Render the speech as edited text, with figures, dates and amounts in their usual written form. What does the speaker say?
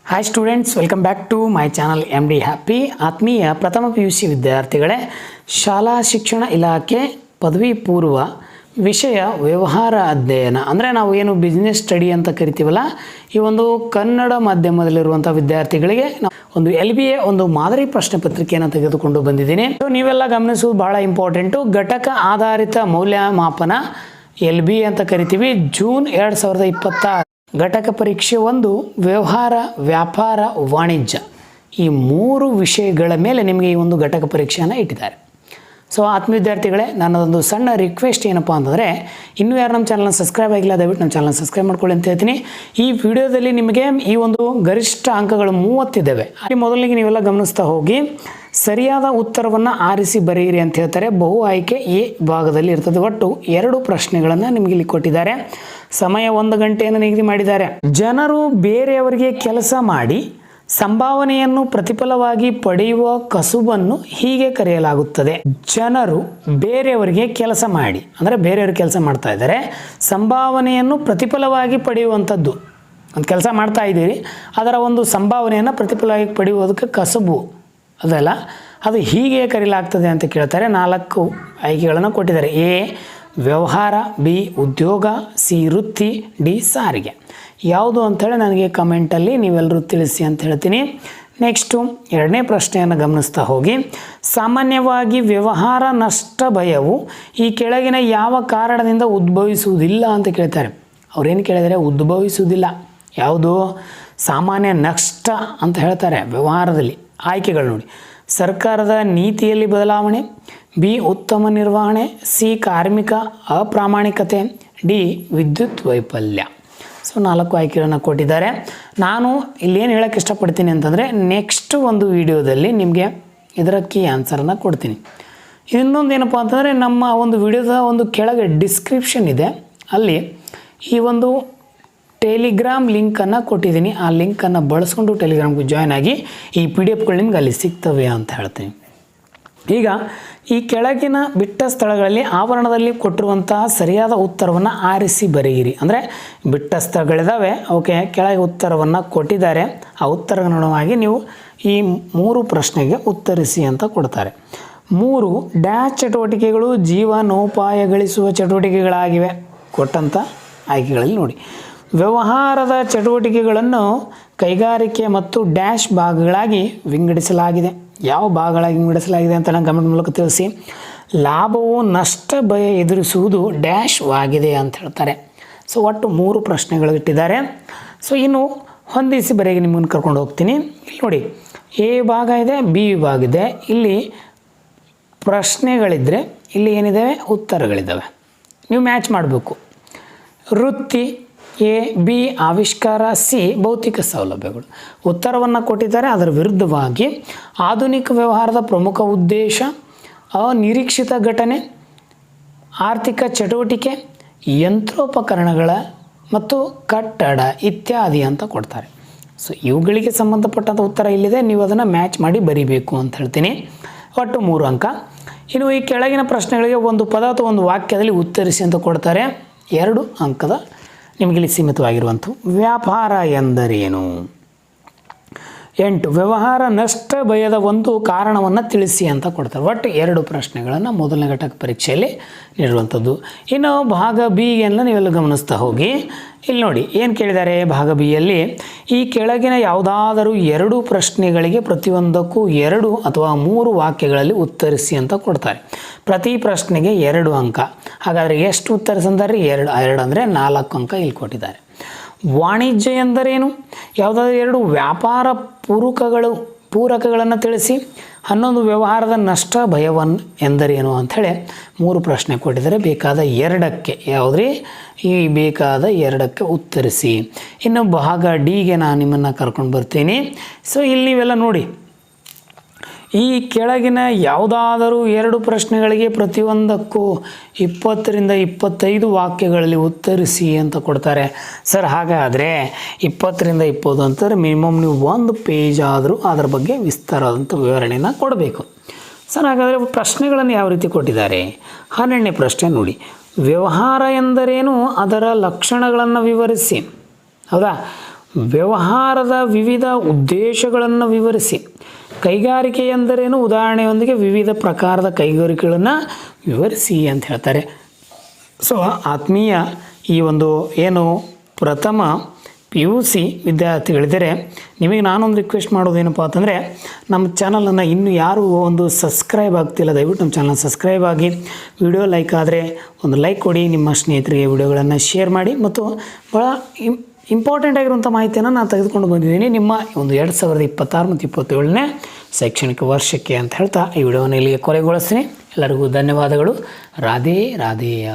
Hi students, welcome back to my channel MD ಹ್ಯಾಪಿ. ಆತ್ಮೀಯ ಪ್ರಥಮ PUC ವಿದ್ಯಾರ್ಥಿಗಳೇ, ಶಾಲಾ ಶಿಕ್ಷಣ ಇಲಾಖೆ ಪದವಿ ಪೂರ್ವ ವಿಷಯ ವ್ಯವಹಾರ ಅಧ್ಯಯನ ಅಂದರೆ ನಾವು ಏನು ಬಿಸ್ನೆಸ್ ಸ್ಟಡಿ ಅಂತ ಕರಿತೀವಲ್ಲ, ಈ ಒಂದು ಕನ್ನಡ ಮಾಧ್ಯಮದಲ್ಲಿರುವಂಥ ವಿದ್ಯಾರ್ಥಿಗಳಿಗೆ ಒಂದು LBA ಒಂದು ಮಾದರಿ ಪ್ರಶ್ನೆ ಪತ್ರಿಕೆಯನ್ನು ತೆಗೆದುಕೊಂಡು ಬಂದಿದ್ದೀನಿ. ನೀವೆಲ್ಲ ಗಮನಿಸುವುದು ಬಹಳ ಇಂಪಾರ್ಟೆಂಟು. ಘಟಕ ಆಧಾರಿತ ಮೌಲ್ಯಮಾಪನ LBA ಅಂತ ಕರಿತೀವಿ. ಜೂನ್ 2026 ಘಟಕ ಪರೀಕ್ಷೆ 1 ವ್ಯವಹಾರ, ವ್ಯಾಪಾರ, ವಾಣಿಜ್ಯ ಈ 3 ವಿಷಯಗಳ ಮೇಲೆ ನಿಮಗೆ ಈ ಒಂದು ಘಟಕ ಪರೀಕ್ಷೆಯನ್ನು ಇಟ್ಟಿದ್ದಾರೆ. ಸೊ ಆತ್ಮೀಯ ವಿದ್ಯಾರ್ಥಿಗಳೇ, ನನ್ನದೊಂದು ಸಣ್ಣ ರಿಕ್ವೆಸ್ಟ್ ಏನಪ್ಪ ಅಂತಂದರೆ, ಇನ್ನೂ ಯಾರು ನಮ್ಮ ಚಾನಲ್ನ ಸಬ್ಸ್ಕ್ರೈಬ್ ಆಗಿಲ್ಲ ದಯವಿಟ್ಟು ನಮ್ಮ ಚಾನಲ್ನ ಸಬ್ಸ್ಕ್ರೈಬ್ ಮಾಡ್ಕೊಳ್ಳಿ ಅಂತ ಹೇಳ್ತೀನಿ. ಈ ವಿಡಿಯೋದಲ್ಲಿ ನಿಮಗೆ ಈ ಒಂದು ಗರಿಷ್ಠ ಅಂಕಗಳು 30 ಇದ್ದಾವೆ. ಅಲ್ಲಿ ಮೊದಲಿಗೆ ನೀವೆಲ್ಲ ಗಮನಿಸ್ತಾ ಹೋಗಿ ಸರಿಯಾದ ಉತ್ತರವನ್ನು ಆರಿಸಿ ಬರೆಯಿರಿ ಅಂತ ಹೇಳ್ತಾರೆ. ಬಹು ಆಯ್ಕೆ ಎ ಭಾಗದಲ್ಲಿ ಇರ್ತದೆ. ಒಟ್ಟು 2 ಪ್ರಶ್ನೆಗಳನ್ನು ನಿಮಗೆ ಇಲ್ಲಿ ಕೊಟ್ಟಿದ್ದಾರೆ. ಸಮಯ 1 ಗಂಟೆಯನ್ನು ನಿಗದಿ ಮಾಡಿದ್ದಾರೆ. ಜನರು ಬೇರೆಯವರಿಗೆ ಕೆಲಸ ಮಾಡಿ ಸಂಭಾವನೆಯನ್ನು ಪ್ರತಿಫಲವಾಗಿ ಪಡೆಯುವ ಕಸುಬನ್ನು ಹೀಗೆ ಕರೆಯಲಾಗುತ್ತದೆ. ಜನರು ಬೇರೆಯವರಿಗೆ ಕೆಲಸ ಮಾಡಿ ಅಂದರೆ ಬೇರೆಯವರು ಕೆಲಸ ಮಾಡ್ತಾ ಇದ್ದಾರೆ, ಸಂಭಾವನೆಯನ್ನು ಪ್ರತಿಫಲವಾಗಿ ಪಡೆಯುವಂಥದ್ದು. ಒಂದು ಕೆಲಸ ಮಾಡ್ತಾ ಇದ್ದೀರಿ, ಅದರ ಒಂದು ಸಂಭಾವನೆಯನ್ನು ಪ್ರತಿಫಲವಾಗಿ ಪಡೆಯುವುದಕ್ಕೆ ಕಸುಬು ಅದಲ್ಲ, ಅದು ಹೀಗೆ ಕರೆಯಲಾಗ್ತದೆ ಅಂತ ಕೇಳ್ತಾರೆ. 4 ಆಯ್ಕೆಗಳನ್ನು ಕೊಟ್ಟಿದ್ದಾರೆ. ಎ ವ್ಯವಹಾರ, ಬಿ ಉದ್ಯೋಗ, ಸಿ ವೃತ್ತಿ, ಡಿ ಸಾರಿಗೆ. ಯಾವುದು ಅಂಥೇಳಿ ನನಗೆ ಕಮೆಂಟಲ್ಲಿ ನೀವೆಲ್ಲರೂ ತಿಳಿಸಿ ಅಂತ ಹೇಳ್ತೀನಿ. ನೆಕ್ಸ್ಟು 2ನೇ ಪ್ರಶ್ನೆಯನ್ನು ಗಮನಿಸ್ತಾ ಹೋಗಿ, ಸಾಮಾನ್ಯವಾಗಿ ವ್ಯವಹಾರ ನಷ್ಟ ಭಯವು ಈ ಕೆಳಗಿನ ಯಾವ ಕಾರಣದಿಂದ ಉದ್ಭವಿಸುವುದಿಲ್ಲ ಅಂತ ಕೇಳ್ತಾರೆ. ಅವ್ರೇನು ಕೇಳಿದರೆ ಉದ್ಭವಿಸುವುದಿಲ್ಲ. ಯಾವುದು? ಸಾಮಾನ್ಯ ನಷ್ಟ ಅಂತ ಹೇಳ್ತಾರೆ ವ್ಯವಹಾರದಲ್ಲಿ. ಆಯ್ಕೆಗಳು ನೋಡಿ: ಸರ್ಕಾರದ ನೀತಿಯಲ್ಲಿ ಬದಲಾವಣೆ, ಬಿ ಉತ್ತಮ ನಿರ್ವಹಣೆ, ಸಿ ಕಾರ್ಮಿಕ ಅಪ್ರಾಮಾಣಿಕತೆ, ಡಿ ವಿದ್ಯುತ್ ವೈಫಲ್ಯ. ಸೊ 4 ಆಯ್ಕೆಗಳನ್ನು ಕೊಟ್ಟಿದ್ದಾರೆ. ನಾನು ಇಲ್ಲೇನು ಹೇಳೋಕ್ಕೆ ಇಷ್ಟಪಡ್ತೀನಿ ಅಂತಂದರೆ, ನೆಕ್ಸ್ಟ್ ಒಂದು ವಿಡಿಯೋದಲ್ಲಿ ನಿಮಗೆ ಇದರ ಕೀ ಆನ್ಸರನ್ನು ಕೊಡ್ತೀನಿ. ಇನ್ನೊಂದು ಏನಪ್ಪ ಅಂತಂದರೆ, ನಮ್ಮ ಒಂದು ವಿಡಿಯೋದ ಒಂದು ಕೆಳಗೆ ಡಿಸ್ಕ್ರಿಪ್ಷನ್ ಇದೆ, ಅಲ್ಲಿ ಈ ಒಂದು ಟೆಲಿಗ್ರಾಮ್ ಲಿಂಕನ್ನು ಕೊಟ್ಟಿದ್ದೀನಿ. ಆ ಲಿಂಕನ್ನು ಬಳಸ್ಕೊಂಡು ಟೆಲಿಗ್ರಾಮ್ಗೆ ಜಾಯ್ನ್ ಆಗಿ ಈ PDF ನಿಮ್ಗೆ ಅಲ್ಲಿ ಸಿಗ್ತವೆ ಅಂತ ಹೇಳ್ತೀನಿ. ಈಗ ಈ ಕೆಳಗಿನ ಬಿಟ್ಟ ಸ್ಥಳಗಳಲ್ಲಿ ಆವರಣದಲ್ಲಿ ಕೊಟ್ಟಿರುವಂತಹ ಸರಿಯಾದ ಉತ್ತರವನ್ನು ಆರಿಸಿ ಬರೆಯಿರಿ. ಅಂದರೆ ಬಿಟ್ಟ ಸ್ಥಳಗಳಿದ್ದಾವೆ, ಅವಕ್ಕೆ ಕೆಳಗೆ ಉತ್ತರವನ್ನು ಕೊಟ್ಟಿದ್ದಾರೆ. ಆ ಉತ್ತರಗನುಗುಣವಾಗಿ ನೀವು ಈ 3 ಪ್ರಶ್ನೆಗೆ ಉತ್ತರಿಸಿ ಅಂತ ಕೊಡ್ತಾರೆ. 3 ಡ್ಯಾಶ್ ಚಟುವಟಿಕೆಗಳು ಜೀವನೋಪಾಯ ಗಳಿಸುವ ಚಟುವಟಿಕೆಗಳಾಗಿವೆ. ಕೊಟ್ಟಂಥ ಆಯ್ಕೆಗಳಲ್ಲಿ ನೋಡಿ, ವ್ಯವಹಾರದ ಚಟುವಟಿಕೆಗಳನ್ನು ಕೈಗಾರಿಕೆ ಮತ್ತು ಡ್ಯಾಶ್ ಭಾಗಗಳಾಗಿ ವಿಂಗಡಿಸಲಾಗಿದೆ. ಯಾವ ಭಾಗಗಳಾಗಿ ವಿಂಗಡಿಸಲಾಗಿದೆ ಅಂತ ನಾನು ಕಮೆಂಟ್ ಮೂಲಕ ತಿಳಿಸಿ. ಲಾಭವು ನಷ್ಟ ಭಯ ಎದುರಿಸುವುದು ಡ್ಯಾಶ್ ಆಗಿದೆ ಅಂತ ಹೇಳ್ತಾರೆ. ಸೊ ಒಟ್ಟು 3 ಪ್ರಶ್ನೆಗಳು ಇಟ್ಟಿದ್ದಾರೆ. ಸೊ ಇನ್ನು ಹೊಂದಿಸಿ ಬರೆಗೆ ನಿಮ್ಮನ್ನು ಕರ್ಕೊಂಡು ಹೋಗ್ತೀನಿ. ಇಲ್ಲಿ ನೋಡಿ, ಎ ಭಾಗ ಇದೆ, ಬಿ ಭಾಗ ಇದೆ. ಇಲ್ಲಿ ಪ್ರಶ್ನೆಗಳಿದ್ದರೆ ಇಲ್ಲಿ ಏನಿದ್ದಾವೆ, ಉತ್ತರಗಳಿದ್ದಾವೆ. ನೀವು ಮ್ಯಾಚ್ ಮಾಡಬೇಕು. ವೃತ್ತಿ ಎ, ಬಿ ಆವಿಷ್ಕಾರ, ಸಿ ಭೌತಿಕ ಸೌಲಭ್ಯಗಳು. ಉತ್ತರವನ್ನು ಕೊಟ್ಟಿದ್ದಾರೆ. ಅದರ ವಿರುದ್ಧವಾಗಿ ಆಧುನಿಕ ವ್ಯವಹಾರದ ಪ್ರಮುಖ ಉದ್ದೇಶ, ಅನಿರೀಕ್ಷಿತ ಘಟನೆ, ಆರ್ಥಿಕ ಚಟುವಟಿಕೆ, ಯಂತ್ರೋಪಕರಣಗಳ ಮತ್ತು ಕಟ್ಟಡ ಇತ್ಯಾದಿ ಅಂತ ಕೊಡ್ತಾರೆ. ಸೊ ಇವುಗಳಿಗೆ ಸಂಬಂಧಪಟ್ಟಂಥ ಉತ್ತರ ಇಲ್ಲಿದೆ. ನೀವು ಅದನ್ನು ಮ್ಯಾಚ್ ಮಾಡಿ ಬರಿಬೇಕು ಅಂತ ಹೇಳ್ತೀನಿ. ಒಟ್ಟು 3 ಅಂಕ. ಇನ್ನು ಈ ಕೆಳಗಿನ ಪ್ರಶ್ನೆಗಳಿಗೆ ಒಂದು ಪದ ಅಥವಾ ಒಂದು ವಾಕ್ಯದಲ್ಲಿ ಉತ್ತರಿಸಿ ಅಂತ ಕೊಡ್ತಾರೆ. 2 ಅಂಕದ ನಿಮಗಿಲ್ಲಿ ಸೀಮಿತವಾಗಿರುವಂಥ. ವ್ಯಾಪಾರ ಎಂದರೇನು? 8 ವ್ಯವಹಾರ ನಷ್ಟ ಭಯದ ಒಂದು ಕಾರಣವನ್ನು ತಿಳಿಸಿ ಅಂತ ಕೊಡ್ತಾರೆ. ಒಟ್ಟು 2 ಪ್ರಶ್ನೆಗಳನ್ನು ಮೊದಲನೇ ಘಟಕ ಪರೀಕ್ಷೆಯಲ್ಲಿ ನೀಡುವಂಥದ್ದು. ಇನ್ನು ಭಾಗ ಬಿ ಎಲ್ಲ ನೀವೆಲ್ಲ ಗಮನಿಸ್ತಾ ಹೋಗಿ. ಇಲ್ಲಿ ನೋಡಿ ಏನು ಕೇಳಿದ್ದಾರೆ. ಭಾಗ ಬಿಯಲ್ಲಿ ಈ ಕೆಳಗಿನ ಯಾವುದಾದರೂ 2 ಪ್ರಶ್ನೆಗಳಿಗೆ ಪ್ರತಿಯೊಂದಕ್ಕೂ 2 ಅಥವಾ 3 ವಾಕ್ಯಗಳಲ್ಲಿ ಉತ್ತರಿಸಿ ಅಂತ ಕೊಡ್ತಾರೆ. ಪ್ರತಿ ಪ್ರಶ್ನೆಗೆ 2 ಅಂಕ. ಹಾಗಾದರೆ ಎಷ್ಟು ಉತ್ತರಿಸಂದರೆ 2 ಅಂದರೆ 4 ಅಂಕ ಇಲ್ಲಿ ಕೊಟ್ಟಿದ್ದಾರೆ. ವಾಣಿಜ್ಯ ಎಂದರೇನು? ಯಾವುದಾದ್ರೂ 2 ವ್ಯಾಪಾರ ಪೂರಕಗಳನ್ನು ತಿಳಿಸಿ. 11 ವ್ಯವಹಾರದ ನಷ್ಟ ಭಯವನ್ನು ಎಂದರೇನು ಅಂಥೇಳಿ 3 ಪ್ರಶ್ನೆ ಕೊಟ್ಟಿದ್ದಾರೆ. ಬೇಕಾದ 2ಕ್ಕೆ ಯಾವುದ್ರಿ ಈ ಬೇಕಾದ 2ಕ್ಕೆ ಉತ್ತರಿಸಿ. ಇನ್ನು ಭಾಗ ಡಿಗೆ ನಾನು ನಿಮ್ಮನ್ನು ಕರ್ಕೊಂಡು ಬರ್ತೀನಿ. ಸೊ ಇಲ್ಲಿ ನೀವೆಲ್ಲ ನೋಡಿ, ಈ ಕೆಳಗಿನ ಯಾವುದಾದರೂ 2 ಪ್ರಶ್ನೆಗಳಿಗೆ ಪ್ರತಿಯೊಂದಕ್ಕೂ 20ರಿಂದ 25 ವಾಕ್ಯಗಳಲ್ಲಿ ಉತ್ತರಿಸಿ ಅಂತ ಕೊಡ್ತಾರೆ. ಸರ್ ಹಾಗಾದರೆ 20ರಿಂದ 20 ಅಂತಂದರೆ ಮಿನಿಮಮ್ ನೀವು 1 ಪೇಜ್ ಆದರೂ ಅದರ ಬಗ್ಗೆ ವಿಸ್ತಾರವಾದಂಥ ವಿವರಣೆಯನ್ನು ಕೊಡಬೇಕು. ಸರ್ ಹಾಗಾದರೆ ಪ್ರಶ್ನೆಗಳನ್ನು ಯಾವ ರೀತಿ ಕೊಟ್ಟಿದ್ದಾರೆ? 12ನೇ ಪ್ರಶ್ನೆ ನೋಡಿ, ವ್ಯವಹಾರ ಎಂದರೇನು, ಅದರ ಲಕ್ಷಣಗಳನ್ನು ವಿವರಿಸಿ. ಹೌದಾ? ವ್ಯವಹಾರದ ವಿವಿಧ ಉದ್ದೇಶಗಳನ್ನು ವಿವರಿಸಿ. ಕೈಗಾರಿಕೆ ಎಂದರೇನು, ಉದಾಹರಣೆಯೊಂದಿಗೆ ವಿವಿಧ ಪ್ರಕಾರದ ಕೈಗಾರಿಕೆಗಳನ್ನು ವಿವರಿಸಿ ಅಂತ ಹೇಳ್ತಾರೆ. ಸೊ ಆತ್ಮೀಯ ಈ ಒಂದು ಏನು ಪ್ರಥಮ PUC ವಿದ್ಯಾರ್ಥಿಗಳಿದ್ದರೆ ನಿಮಗೆ ನಾನೊಂದು ರಿಕ್ವೆಸ್ಟ್ ಮಾಡೋದೇನಪ್ಪ ಅಂತಂದರೆ, ನಮ್ಮ ಚಾನಲನ್ನು ಇನ್ನೂ ಯಾರು ಒಂದು ಸಬ್ಸ್ಕ್ರೈಬ್ ಆಗ್ತಿಲ್ಲ, ದಯವಿಟ್ಟು ನಮ್ಮ ಚಾನಲ್ ಸಬ್ಸ್ಕ್ರೈಬ್ ಆಗಿ, ವಿಡಿಯೋ ಲೈಕ್ ಆದರೆ ಒಂದು ಲೈಕ್ ಕೊಡಿ, ನಿಮ್ಮ ಸ್ನೇಹಿತರಿಗೆ ವಿಡಿಯೋಗಳನ್ನು ಶೇರ್ ಮಾಡಿ. ಮತ್ತು ಭಾಳ ಇಂಪಾರ್ಟೆಂಟ್ ಆಗಿರುವಂಥ ಮಾಹಿತಿಯನ್ನು ನಾನು ತೆಗೆದುಕೊಂಡು ಬಂದಿದ್ದೀನಿ ನಿಮ್ಮ ಒಂದು 2026 ಮತ್ತು 27ನೇ ಶೈಕ್ಷಣಿಕ ವರ್ಷಕ್ಕೆ ಅಂತ ಹೇಳ್ತಾ ಈ ವಿಡಿಯೋವನ್ನು ಇಲ್ಲಿಗೆ ಕೊನೆಗೊಳಿಸ್ತೀನಿ. ಎಲ್ಲರಿಗೂ ಧನ್ಯವಾದಗಳು. ರಾಧೇ ರಾಧೇಯ.